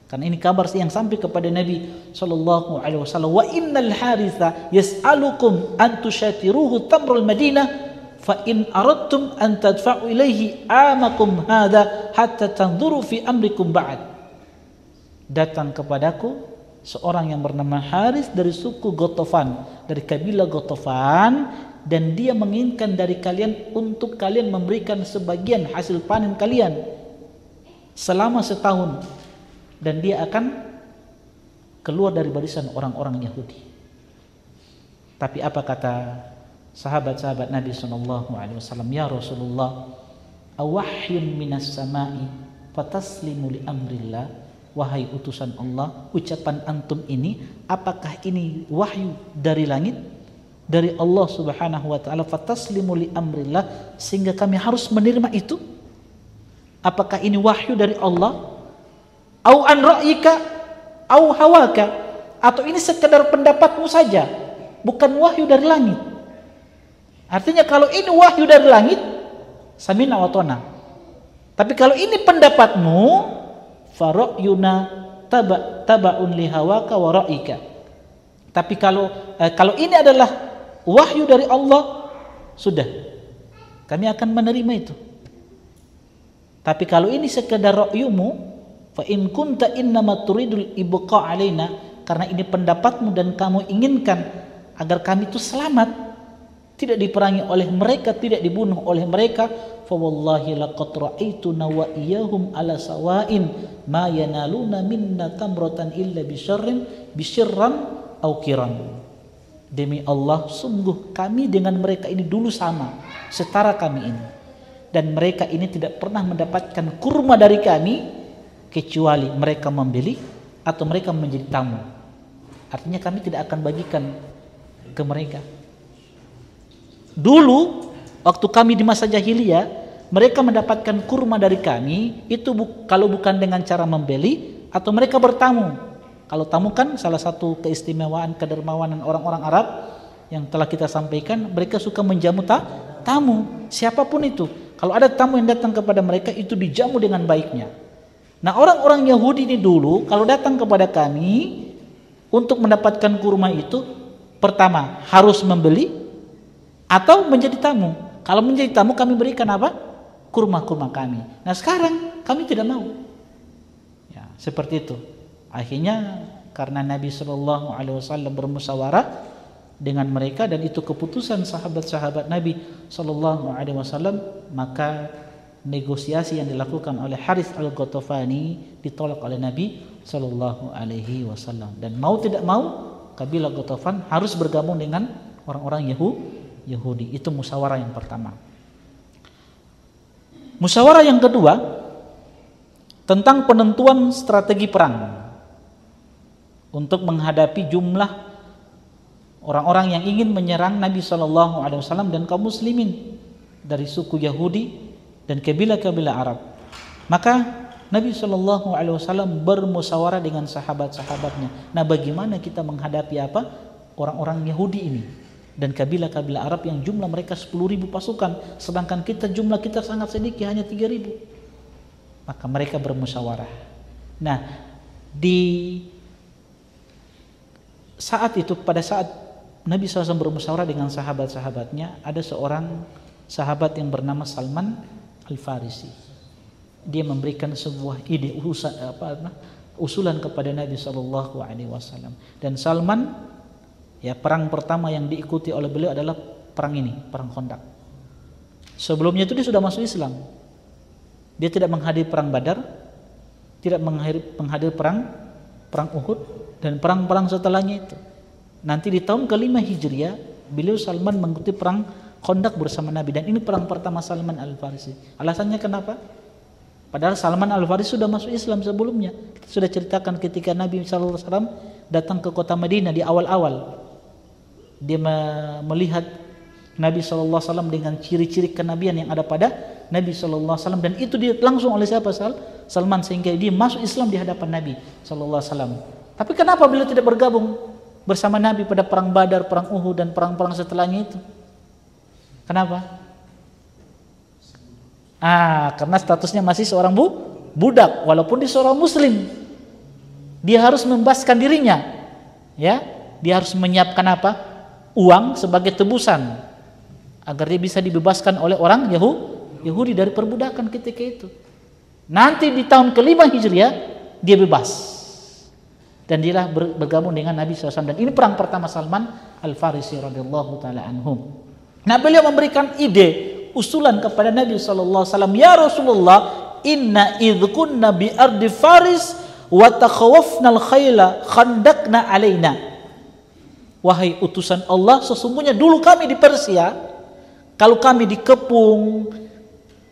Karena ini kabar yang sampai kepada Nabi sallallahu alaihi wasallam, wa innal Haritsa yas'alukum an tushatiruhu tamrul Madinah fa in aradtum an tadfa'u ilaihi amakum hadha hatta tanzuru fi amrikum ba'd. Datang kepadaku seorang yang bernama Harits dari suku Ghatafan, dari kabilah Ghatafan, dan dia menginginkan dari kalian untuk kalian memberikan sebagian hasil panen kalian selama setahun, dan dia akan keluar dari barisan orang-orang Yahudi. Tapi apa kata sahabat-sahabat Nabi SAW? Ya Rasulullah, awahyun minas sama'i fataslimu li amrillah. Wahai utusan Allah, ucapan antum ini, apakah ini wahyu dari langit, dari Allah Subhanahu wa taala, fataslimu li amrillah, sehingga kami harus menerima itu? Apakah ini wahyu dari Allah? Au an ra'yika au hawaka, atau ini sekedar pendapatmu saja, bukan wahyu dari langit? Artinya kalau ini wahyu dari langit, samina wa ta'na. Tapi kalau ini pendapatmu, fara'yuna taba'un li hawaka wa ra'yika. Tapi kalau ini adalah wahyu dari Allah, sudah, kami akan menerima itu. Tapi kalau ini sekedar ra'yumu, fa in kunta innama turidul ibqa alaina, karena ini pendapatmu dan kamu inginkan agar kami itu selamat, tidak diperangi oleh mereka, tidak dibunuh oleh mereka, fa wallahi laqad ra'aituna wa iyyahum ala sawa'in ma yanaluna minna tamratan illa bisyarran aw kiran. Demi Allah, sungguh kami dengan mereka ini dulu sama, setara kami ini, dan mereka ini tidak pernah mendapatkan kurma dari kami kecuali mereka membeli atau mereka menjadi tamu. Artinya kami tidak akan bagikan ke mereka. Dulu waktu kami di masa jahiliyah, mereka mendapatkan kurma dari kami itu kalau bukan dengan cara membeli atau mereka bertamu. Kalau tamu kan salah satu keistimewaan, kedermawanan orang-orang Arab yang telah kita sampaikan, mereka suka menjamu tamu, siapapun itu. Kalau ada tamu yang datang kepada mereka, itu dijamu dengan baiknya. Nah, orang-orang Yahudi ini dulu kalau datang kepada kami untuk mendapatkan kurma itu, pertama harus membeli atau menjadi tamu. Kalau menjadi tamu, kami berikan apa? Kurma-kurma kami. Nah, sekarang kami tidak mau. Ya, seperti itu. Akhirnya karena Nabi SAW bermusyawarah dengan mereka, dan itu keputusan sahabat-sahabat Nabi SAW, maka negosiasi yang dilakukan oleh Harith Al-Ghatafani ditolak oleh Nabi SAW. Dan mau tidak mau, kabilah Ghatafan harus bergabung dengan orang-orang Yahudi. Itu musyawarah yang pertama. Musyawarah yang kedua tentang penentuan strategi perang untuk menghadapi jumlah orang-orang yang ingin menyerang Nabi SAW dan kaum muslimin dari suku Yahudi dan kabilah-kabilah Arab. Maka Nabi SAW bermusyawarah dengan sahabat-sahabatnya. Nah, bagaimana kita menghadapi apa? Orang-orang Yahudi ini dan kabilah-kabilah Arab yang jumlah mereka 10.000 pasukan, sedangkan jumlah kita sangat sedikit, hanya 3.000. Maka mereka bermusyawarah. Nah, pada saat Nabi SAW bermusyawarah dengan sahabat-sahabatnya, ada seorang sahabat yang bernama Salman Al-Farisi. Dia memberikan sebuah ide usulan kepada Nabi SAW. Dan Salman, ya, perang pertama yang diikuti oleh beliau adalah perang ini, perang Khandaq. Sebelumnya itu dia sudah masuk Islam. Dia tidak menghadiri perang Badar, tidak menghadiri perang Uhud, dan perang-perang setelahnya itu. Nanti di tahun ke-5 Hijriah, beliau Salman mengikuti perang Khandaq bersama Nabi, dan ini perang pertama Salman Al-Farisi. Alasannya kenapa? Padahal Salman Al-Farisi sudah masuk Islam sebelumnya. Kita sudah ceritakan ketika Nabi SAW datang ke kota Madinah di awal-awal. Dia melihat Nabi SAW dengan ciri-ciri kenabian yang ada pada Nabi SAW, dan itu dia langsung oleh siapa? Salman, sehingga dia masuk Islam di hadapan Nabi SAW. Tapi kenapa beliau tidak bergabung bersama Nabi pada perang Badar, perang Uhud, dan perang-perang setelahnya itu? Kenapa? Karena statusnya masih seorang budak, walaupun dia seorang muslim. Dia harus membebaskan dirinya. Ya, dia harus menyiapkan apa? Uang sebagai tebusan agar dia bisa dibebaskan oleh orang Yahudi dari perbudakan ketika itu. Nanti di tahun ke-5 Hijriah dia bebas. Dan dia bergabung dengan Nabi SAW. Dan ini perang pertama Salman Al-Farisi radhiyallahu taala anhum. Nah, beliau memberikan ide, usulan kepada Nabi SAW. Ya Rasulullah, inna idhkunna bi ardi Faris wa takhawafna al-khayla khandaqna alaina. wahai utusan Allah, sesungguhnya dulu kami di Persia, kalau kami dikepung,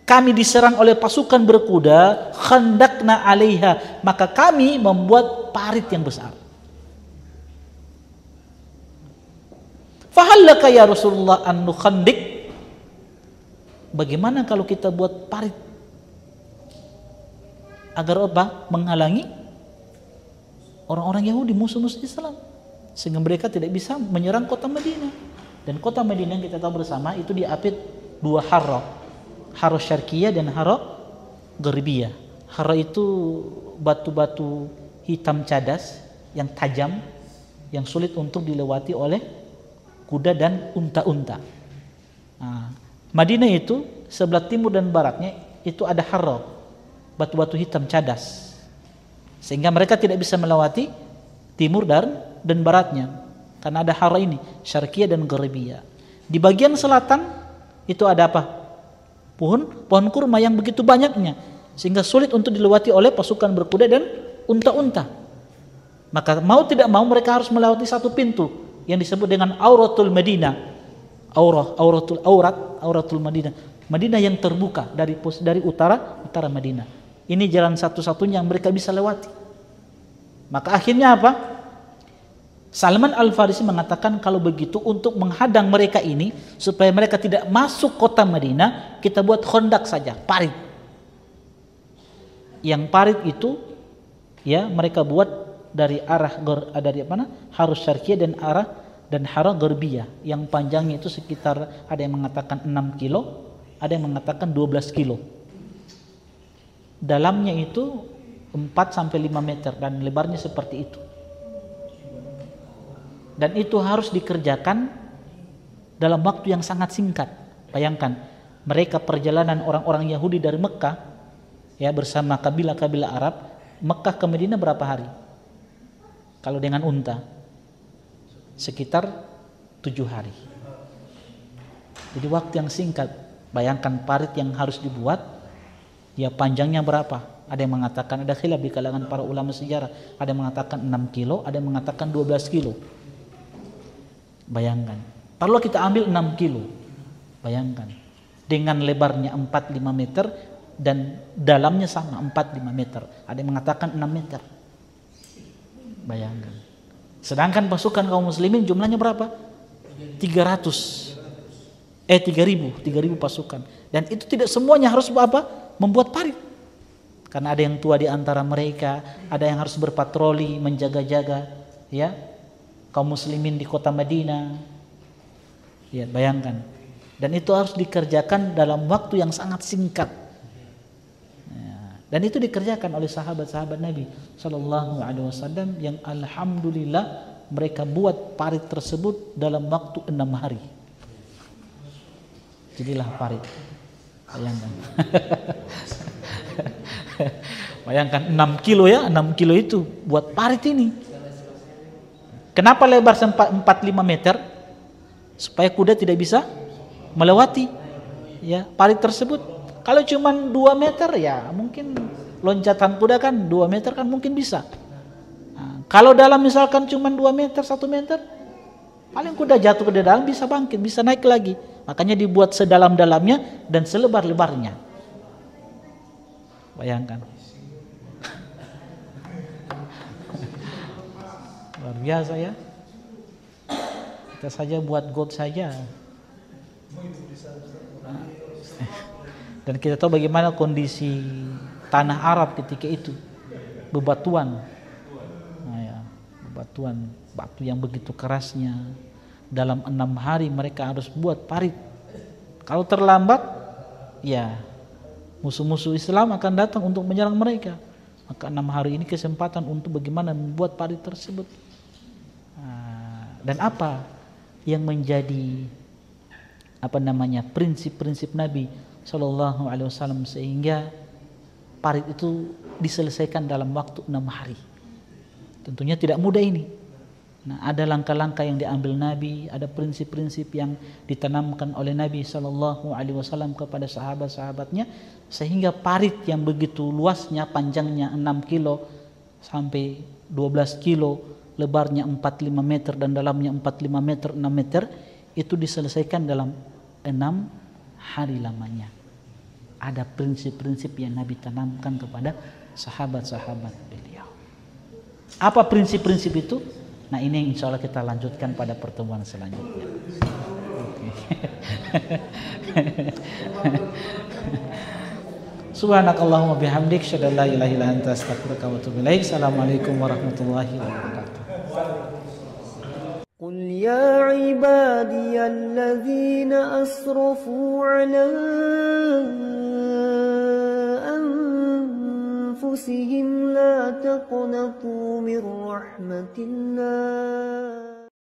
kami diserang oleh pasukan berkuda, khandakna alaiha, maka kami membuat parit yang besar. Fahallaka ya Rasulullah an nukhandik, bagaimana kalau kita buat parit agar apa? Menghalangi orang-orang Yahudi, musuh-musuh Islam, sehingga mereka tidak bisa menyerang kota Madinah. Dan kota Madinah kita tahu bersama itu diapit dua haro, haro syarqiyah dan haro gharbiyah. Haro itu batu-batu hitam cadas yang tajam, yang sulit untuk dilewati oleh kuda dan unta-unta. Nah, Madinah itu sebelah timur dan baratnya itu ada haro, batu-batu hitam cadas, sehingga mereka tidak bisa melewati timur dan baratnya karena ada haro ini, syarqiyah dan gharbiyah. Di bagian selatan itu ada apa? Pohon kurma yang begitu banyaknya sehingga sulit untuk dilewati oleh pasukan berkuda dan unta-unta. Maka mau tidak mau mereka harus melewati satu pintu yang disebut dengan Auratul Madinah. Auratul Madinah. Madinah yang terbuka dari utara Madinah. Ini jalan satu-satunya yang mereka bisa lewati. Maka akhirnya apa? Salman Al-Farisi mengatakan kalau begitu untuk menghadang mereka ini supaya mereka tidak masuk kota Madinah, kita buat khondak saja, parit. Yang parit itu ya mereka buat dari arah harus syarqiyah dan haro gharbiyah yang panjangnya itu sekitar, ada yang mengatakan 6 kilo, ada yang mengatakan 12 kilo. Dalamnya itu 4 sampai 5 meter dan lebarnya seperti itu. Dan itu harus dikerjakan dalam waktu yang sangat singkat. Bayangkan, mereka perjalanan orang-orang Yahudi dari Mekah ya bersama kabilah-kabilah Arab, Mekah ke Madinah berapa hari? Kalau dengan unta sekitar 7 hari. Jadi waktu yang singkat. Bayangkan parit yang harus dibuat, ya panjangnya berapa? Ada yang mengatakan, ada khilaf di kalangan para ulama sejarah, ada yang mengatakan 6 kilo, ada yang mengatakan 12 kilo. Bayangkan, kalau kita ambil 6 kilo, bayangkan, dengan lebarnya 4-5 meter dan dalamnya sama 4-5 meter, ada yang mengatakan 6 meter. Bayangkan. Sedangkan pasukan kaum muslimin jumlahnya berapa? 3.000 pasukan. Dan itu tidak semuanya harus apa? Membuat parit. Karena ada yang tua di antara mereka, ada yang harus berpatroli, menjaga-jaga, ya, kaum muslimin di kota Madinah. Ya, bayangkan. Dan itu harus dikerjakan dalam waktu yang sangat singkat. Dan itu dikerjakan oleh sahabat-sahabat Nabi Sallallahu Alaihi Wasallam yang alhamdulillah mereka buat parit tersebut dalam waktu 6 hari. Jadilah parit. Bayangkan. Bayangkan 6 kilo ya, 6 kilo itu buat parit ini. Kenapa lebar 4-5 meter? Supaya kuda tidak bisa melewati ya parit tersebut. Kalau cuma 2 meter ya mungkin loncatan kuda kan 2 meter kan mungkin bisa. Nah, kalau dalam misalkan cuma 2 meter, 1 meter, paling kuda jatuh ke dalam bisa bangkit, bisa naik lagi. Makanya dibuat sedalam-dalamnya dan selebar-lebarnya. Bayangkan. Luar biasa ya. Kita saja buat got saja. Dan kita tahu bagaimana kondisi tanah Arab ketika itu, bebatuan, nah ya, bebatuan, batu yang begitu kerasnya. Dalam 6 hari mereka harus buat parit. Kalau terlambat, ya musuh-musuh Islam akan datang untuk menyerang mereka. Maka 6 hari ini kesempatan untuk bagaimana membuat parit tersebut. Dan apa yang menjadi prinsip-prinsip Nabi Sallallahu Alaihi Wasallam sehingga parit itu diselesaikan dalam waktu 6 hari. Tentunya tidak mudah ini. Nah, ada langkah-langkah yang diambil Nabi, ada prinsip-prinsip yang ditanamkan oleh Nabi Sallallahu Alaihi Wasallam kepada sahabat-sahabatnya sehingga parit yang begitu luasnya, panjangnya 6 kilo sampai 12 kilo, lebarnya 4-5 meter dan dalamnya 4-5 meter, 6 meter, itu diselesaikan dalam 6 hari lamanya. Ada prinsip-prinsip yang Nabi tanamkan kepada sahabat-sahabat beliau. Apa prinsip-prinsip itu? Nah, ini yang insya Allah kita lanjutkan pada pertemuan selanjutnya. Subhanakallahumma bihamdik, asyhadu an la ilaha illa anta, astaghfiruka wa atubu ilaik. Assalamualaikum warahmatullahi wabarakatuh. قل يا عبادي الذين أسرفوا على أنفسهم لا تقنطوا من رحمة الله